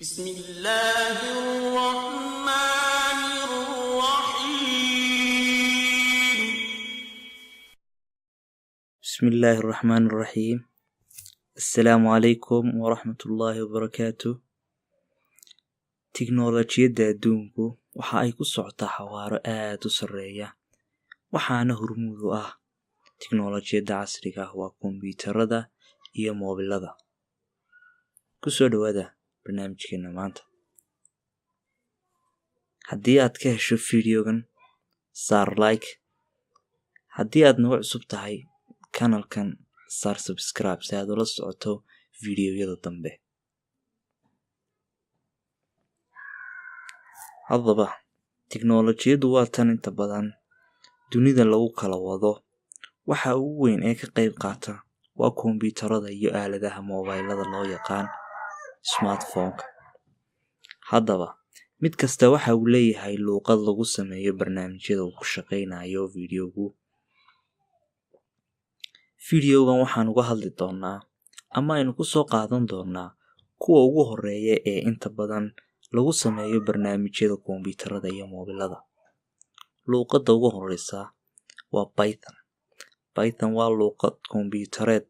بسم الله الرحمن الرحيم بسم الله الرحمن الرحيم السلام عليكم ورحمة الله وبركاته تكنولوجيada adduunku waxa ay ku socotaa xawaaro aad u sareeya waxaana hormuud u ah tiknoolajiyada casriga ah waa kombiyuutarada iyo moobilada ku soo dhawaada barnaamijkeena maanta haddii aad ka hesho fiidiyogan saar like haddii aad nagu cusub tahay kanalkan saar subscribe si aad ula socoto fiidiyoyada dambe haddaba tiknoolajiyadu waa tan inta badan dunida lagu kala wado waxa ugu weyn ee ka qayb qaata waa kombiyuutarada iyo aaladaha moobilada loo yaqaan smartphone-ka haddaba mid kasta waxa uu leeyahay luuqad lagu sameeyo barnaamijyada uu ku shaqeynayo fiidiyogan waxaan uga hadli doonaa ama aynu ku soo qaadan doonaa kuwa ugu horeeya ee inta badan lagu sameeyo barnaamijyada kombiyuutarada iyo moobilada luuqadda ugu horeysa waa Python waa luuqad kombiyuutareed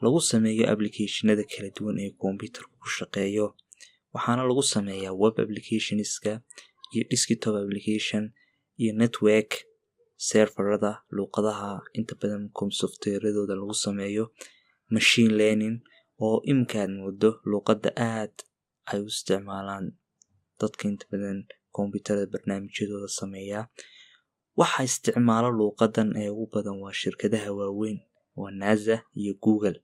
lagu sameeyo applicationada kala duwan ee kombiyuutarku ku shaqeeyo waxaana lagu sameeyaa web applicationska iyo desktop application iyo network serverada luuqadaha inta badan softwareadooda lagu sameeyo machine learning oo imkaan moodo luuqadda aad ay u isticmaalaan dadka inta badan kombiyuutarada barnaamijyadooda sameeya waxa isticmaala luuqadan ee ugu badan waa shirkadaha waaweyn waa NASA iyo Google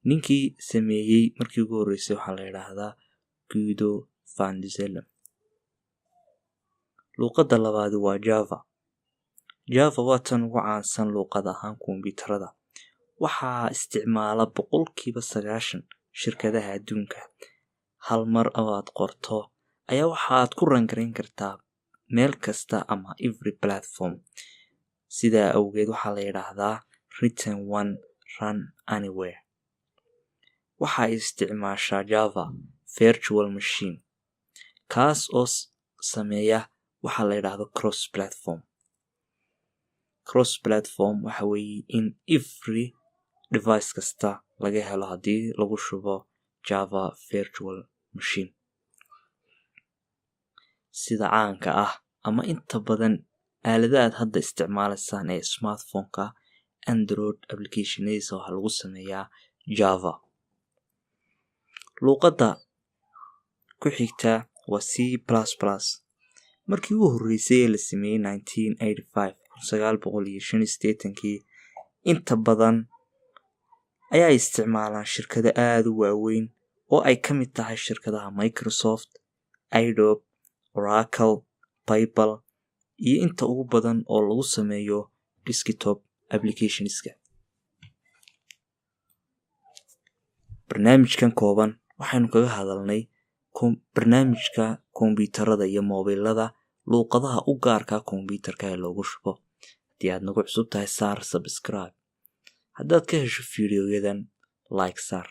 ninkii sameeyey markii ugu horeysay waxaa la yiraahdaa Guido van Zelm luuqadda labaad waa Java waa tan ugu caansan luuqad ahaan kombiyuutarada waxaa isticmaala 90% shirkadaha adduunka hal mar aad qorto ayaa waxaad ku rangareyn kartaa meel kasta ama every platform sidaa awgeed waxaa la yiraahdaa written one run anywhere waxa isticmaashaa Java virtual machine kaas oo sameeya waxa la yiraahdo cross platform waxa weeye in every device kasta laga helo haddii lagu shubo Java virtual machine sida caanka ah ama inta badan aaladaha hadda isticmaalaysaan ee smartphone-ka Android applicationadiisa waxa lagu sameeyaa Java luuqadda ku xigta waa C++ markii ugu horeysay ee la sameeyay 1985 inta badan ayaa isticmaalaan shirkado aad u waaweyn oo ay ka mid tahay shirkadaha Microsoft, Adobe, Oracle, PayPal iyo inta ugu badan oo lagu sameeyo desktop applicationska barnaamijkan kooban waxaanu kaga hadalnay barnaamijka kombiyuutarada iyo moobilada luuqadaha u gaarka kombiyuutarka ee loogu shubo haddii aad nagu cusub tahay saar subscribe haddaad ka hesho fiidiyoyadan like saar